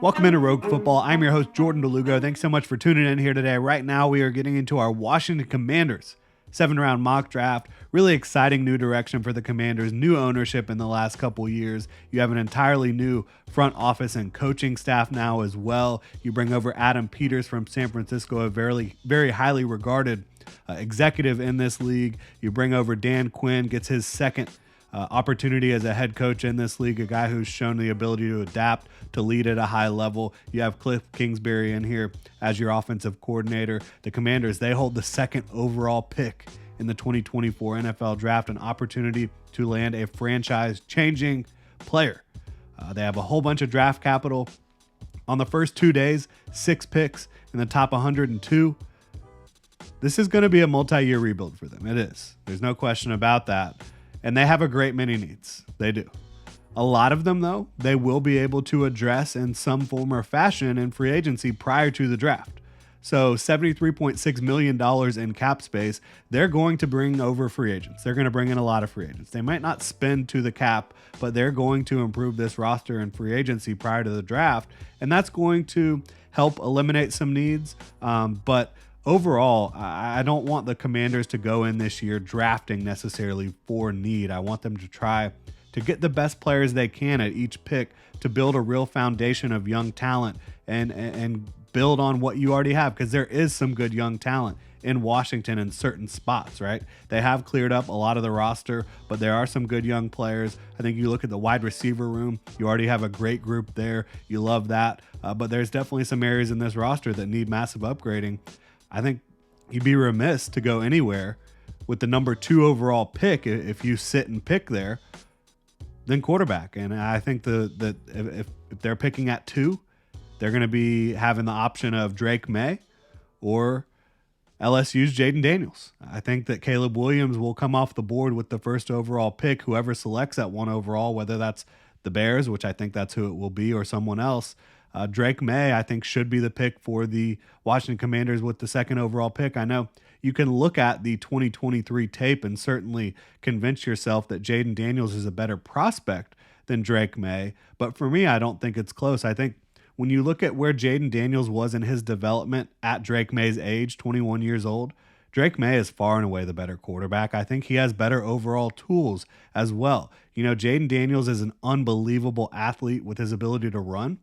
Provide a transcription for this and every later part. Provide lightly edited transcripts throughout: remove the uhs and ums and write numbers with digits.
Welcome into Rogue Football. I'm your host, Jordan Lugo. Thanks so much for tuning in here today. Right now, we are getting into our Washington Commanders 7-round mock draft. Really exciting new direction for the Commanders. New ownership in the last couple years. You have an entirely new front office and coaching staff now as well. You bring over Adam Peters from San Francisco, a very highly regarded executive in this league. You bring over Dan Quinn, gets his second opportunity as a head coach in this league, a guy who's shown the ability to adapt, to lead at a high level. You have Cliff Kingsbury in here as your offensive coordinator. The Commanders, they hold the second overall pick in the 2024 NFL Draft, an opportunity to land a franchise-changing player. They have a whole bunch of draft capital. On the first 2 days, 6 picks in the top 102. This is going to be a multi-year rebuild for them. It is. There's no question about that. And they have a great many needs. They do. A lot of them, though, they will be able to address in some form or fashion in free agency prior to the draft. So $73.6 million in cap space, they're going to bring over free agents. They're going to bring in a lot of free agents. They might not spend to the cap, but they're going to improve this roster in free agency prior to the draft. And that's going to help eliminate some needs. But overall, I don't want the Commanders to go in this year drafting necessarily for need. I want them to try to get the best players they can at each pick to build a real foundation of young talent and build on what you already have, because there is some good young talent in Washington in certain spots, right? They have cleared up a lot of the roster, but there are some good young players. I think you look at the wide receiver room, you already have a great group there. You love that. But there's definitely some areas in this roster that need massive upgrading. I think you'd be remiss to go anywhere with the number 2 overall pick if you sit and pick there than quarterback. And I think that if they're picking at 2, they're going to be having the option of Drake May or LSU's Jaden Daniels. I think that Caleb Williams will come off the board with the first overall pick, whoever selects at 1 overall, whether that's the Bears, which I think that's who it will be, or someone else. Drake May, I think, should be the pick for the Washington Commanders with the 2nd overall pick. I know you can look at the 2023 tape and certainly convince yourself that Jaden Daniels is a better prospect than Drake May. But for me, I don't think it's close. I think when you look at where Jaden Daniels was in his development at Drake May's age, 21 years old, Drake May is far and away the better quarterback. I think he has better overall tools as well. You know, Jaden Daniels is an unbelievable athlete with his ability to run,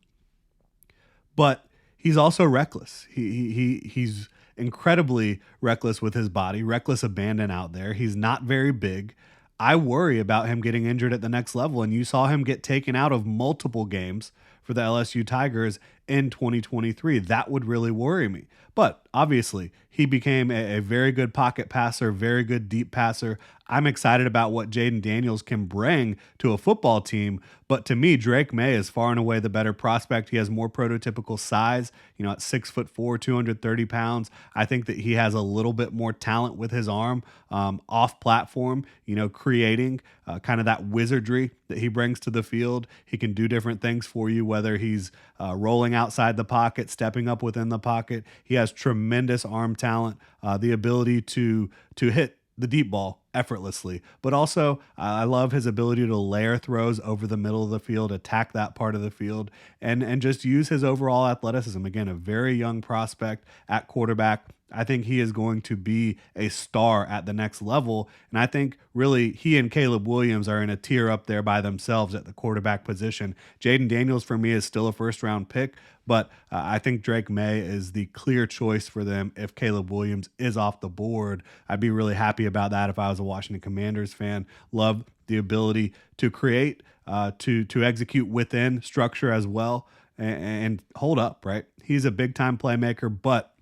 but he's also reckless. He's incredibly reckless with his body, reckless abandon out there. He's not very big. I worry about him getting injured at the next level, and you saw him get taken out of multiple games for the LSU Tigers in 2023. That would really worry me. But obviously, he became a very good pocket passer, very good deep passer. I'm excited about what Jaden Daniels can bring to a football team. But to me, Drake May is far and away the better prospect. He has more prototypical size, at 6'4", 230 pounds. I think that he has a little bit more talent with his arm off platform, creating kind of that wizardry that he brings to the field. He can do different things for you, whether he's rolling outside the pocket, stepping up within the pocket. He has tremendous arm talent, the ability to hit the deep ball effortlessly, but also I love his ability to layer throws over the middle of the field, attack that part of the field, and just use his overall athleticism. Again, a very young prospect at quarterback. I think he is going to be a star at the next level. And I think really he and Caleb Williams are in a tier up there by themselves at the quarterback position. Jaden Daniels for me is still a 1st-round pick, but I think Drake May is the clear choice for them if Caleb Williams is off the board. I'd be really happy about that if I was a Washington Commanders fan. Love the ability to create, to execute within structure as well, and hold up, right? He's a big-time playmaker, but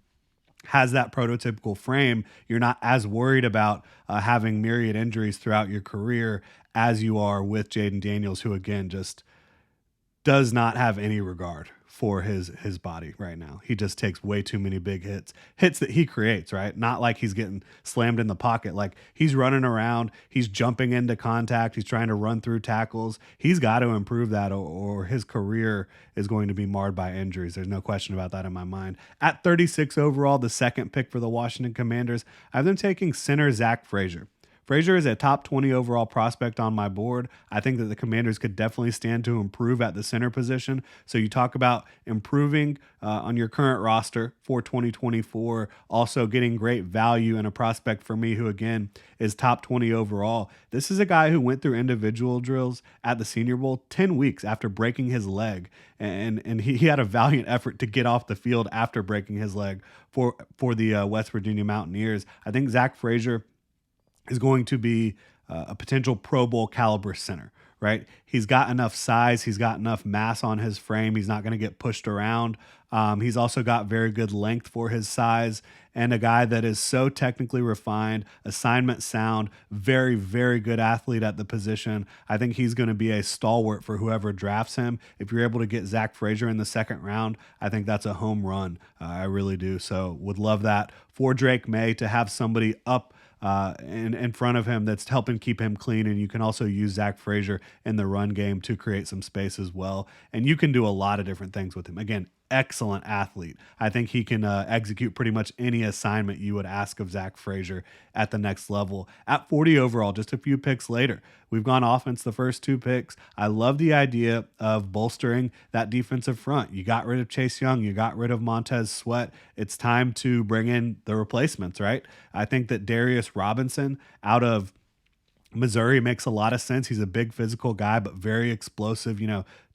has that prototypical frame. You're not as worried about having myriad injuries throughout your career as you are with Jaden Daniels, who again just does not have any regard for his body right now. He just takes way too many big hits that he creates, right? Not like he's getting slammed in the pocket. Like he's running around, he's jumping into contact, he's trying to run through tackles. He's got to improve that or his career is going to be marred by injuries. There's no question about that in my mind. At 36 overall, the 2nd pick for the Washington Commanders, I have them taking center Zach Frazier Frazier is a top 20 overall prospect on my board. I think that the Commanders could definitely stand to improve at the center position. So you talk about improving on your current roster for 2024, also getting great value in a prospect for me who, again, is top 20 overall. This is a guy who went through individual drills at the Senior Bowl 10 weeks after breaking his leg. And he had a valiant effort to get off the field after breaking his leg for the West Virginia Mountaineers. I think Zach Frazier is going to be a potential Pro Bowl caliber center, right? He's got enough size. He's got enough mass on his frame. He's not going to get pushed around. He's also got very good length for his size, and a guy that is so technically refined, assignment sound, very, very good athlete at the position. I think he's going to be a stalwart for whoever drafts him. If you're able to get Zach Frazier in the second round, I think that's a home run. I really do. So would love that for Drake May to have somebody up in front of him that's helping keep him clean. And you can also use Zach Frazier in the run game to create some space as well. And you can do a lot of different things with him. Again, excellent athlete. I think he can execute pretty much any assignment you would ask of Zach Frazier at the next level. At 40 overall, just a few picks later, we've gone offense the first 2 picks. I love the idea of bolstering that defensive front. You got rid of Chase Young. You got rid of Montez Sweat. It's time to bring in the replacements, right? I think that Darius Robinson out of Missouri makes a lot of sense. He's a big physical guy, but very explosive,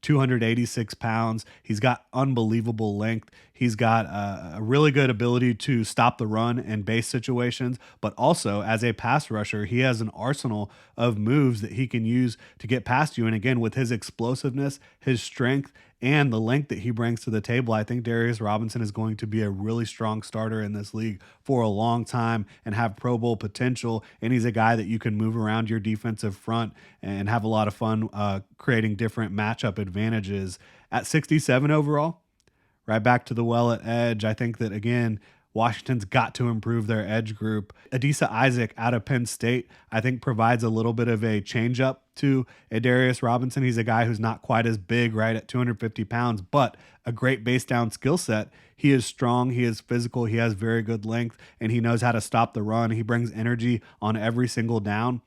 286 pounds. He's got unbelievable length. He's got a really good ability to stop the run in base situations, but also as a pass rusher, he has an arsenal of moves that he can use to get past you. And again, with his explosiveness, his strength, and the length that he brings to the table, I think Darius Robinson is going to be a really strong starter in this league for a long time and have Pro Bowl potential. And he's a guy that you can move around your defensive front and have a lot of fun creating different matchup advantages. At 67 overall, right back to the well at edge. I think that, again, Washington's got to improve their edge group. Adisa Isaac out of Penn State, I think, provides a little bit of a changeup to Darius Robinson. He's a guy who's not quite as big, right, at 250 pounds, but a great base down skill set. He is strong, he is physical, he has very good length, and he knows how to stop the run. He brings energy on every single down.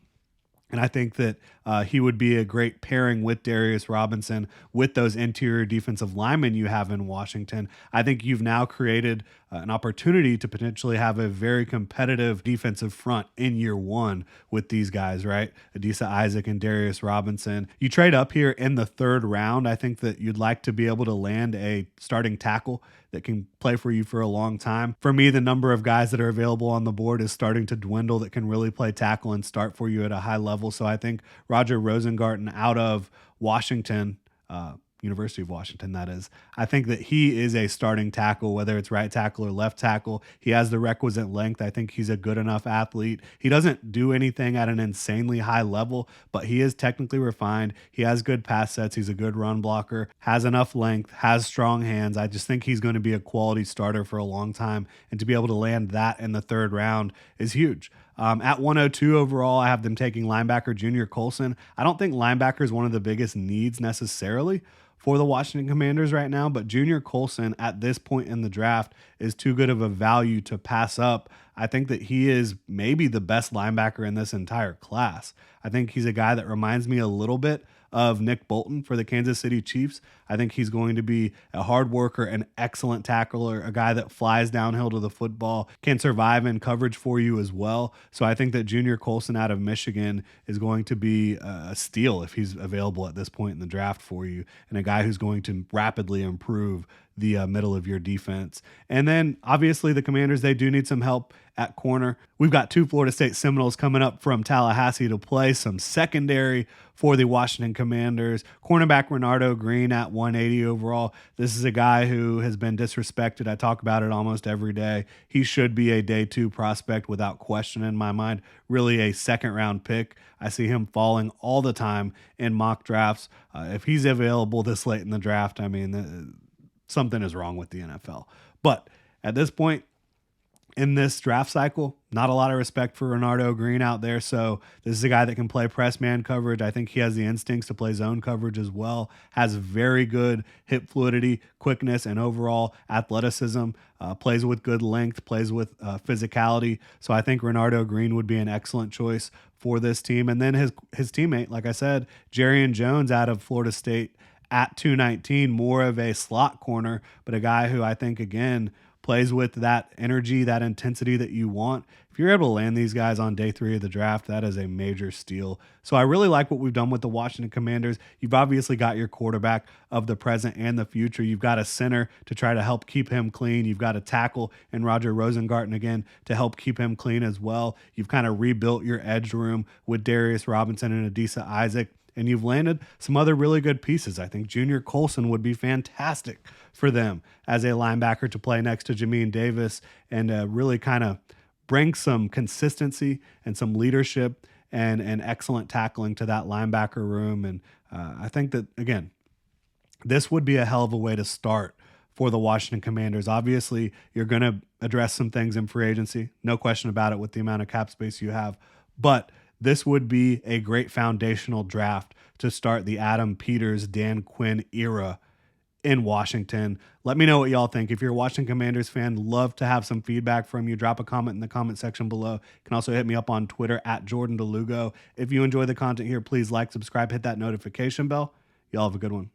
And I think that he would be a great pairing with Darius Robinson with those interior defensive linemen you have in Washington. I think you've now created an opportunity to potentially have a very competitive defensive front in year one with these guys, right? Adisa Isaac and Darius Robinson. You trade up here in the 3rd round. I think that you'd like to be able to land a starting tackle that can play for you for a long time. For me, the number of guys that are available on the board is starting to dwindle that can really play tackle and start for you at a high level. So I think Roger Rosengarten out of Washington, University of Washington, that is. I think that he is a starting tackle, whether it's right tackle or left tackle. He has the requisite length. I think he's a good enough athlete. He doesn't do anything at an insanely high level, but he is technically refined. He has good pass sets. He's a good run blocker, has enough length, has strong hands. I just think he's going to be a quality starter for a long time, and to be able to land that in the 3rd round is huge. At 102 overall, I have them taking linebacker Junior Colson. I don't think linebacker is one of the biggest needs necessarily for the Washington Commanders right now, but Junior Colson at this point in the draft is too good of a value to pass up. I think that he is maybe the best linebacker in this entire class. I think he's a guy that reminds me a little bit of Nick Bolton for the Kansas City Chiefs. I think he's going to be a hard worker, an excellent tackler, a guy that flies downhill to the football, can survive in coverage for you as well. So I think that Junior Colson out of Michigan is going to be a steal if he's available at this point in the draft for you, and a guy who's going to rapidly improve the middle of your defense. And then obviously the Commanders, they do need some help at corner. We've got 2 Florida State Seminoles coming up from Tallahassee to play some secondary for the Washington Commanders. Cornerback Renardo Green at 180 overall. This is a guy who has been disrespected. I talk about it almost every day. He should be a day 2 prospect without question in my mind. Really a 2nd round pick. I see him falling all the time in mock drafts. If he's available this late in the draft, I mean, something is wrong with the NFL. But at this point, in this draft cycle. Not a lot of respect for Renardo Green out there. So this is a guy that can play press man coverage. I think he has the instincts to play zone coverage as well. Has very good hip fluidity, quickness, and overall athleticism. Plays with good length, plays with physicality. So I think Renardo Green would be an excellent choice for this team. And then his teammate, like I said, Jarian Jones out of Florida State at 219, more of a slot corner, but a guy who I think, again, plays with that energy, that intensity that you want. If you're able to land these guys on day 3 of the draft, that is a major steal. So I really like what we've done with the Washington Commanders. You've obviously got your quarterback of the present and the future. You've got a center to try to help keep him clean. You've got a tackle in Roger Rosengarten again to help keep him clean as well. You've kind of rebuilt your edge room with Darius Robinson and Adisa Isaac. And you've landed some other really good pieces. I think Junior Colson would be fantastic for them as a linebacker to play next to Jamin Davis and really kind of bring some consistency and some leadership and excellent tackling to that linebacker room. And I think that, again, this would be a hell of a way to start for the Washington Commanders. Obviously, you're going to address some things in free agency. No question about it with the amount of cap space you have. But this would be a great foundational draft to start the Adam Peters, Dan Quinn era in Washington. Let me know what y'all think. If you're a Washington Commanders fan, love to have some feedback from you. Drop a comment in the comment section below. You can also hit me up on Twitter at Jordan DeLugo. If you enjoy the content here, please like, subscribe, hit that notification bell. Y'all have a good one.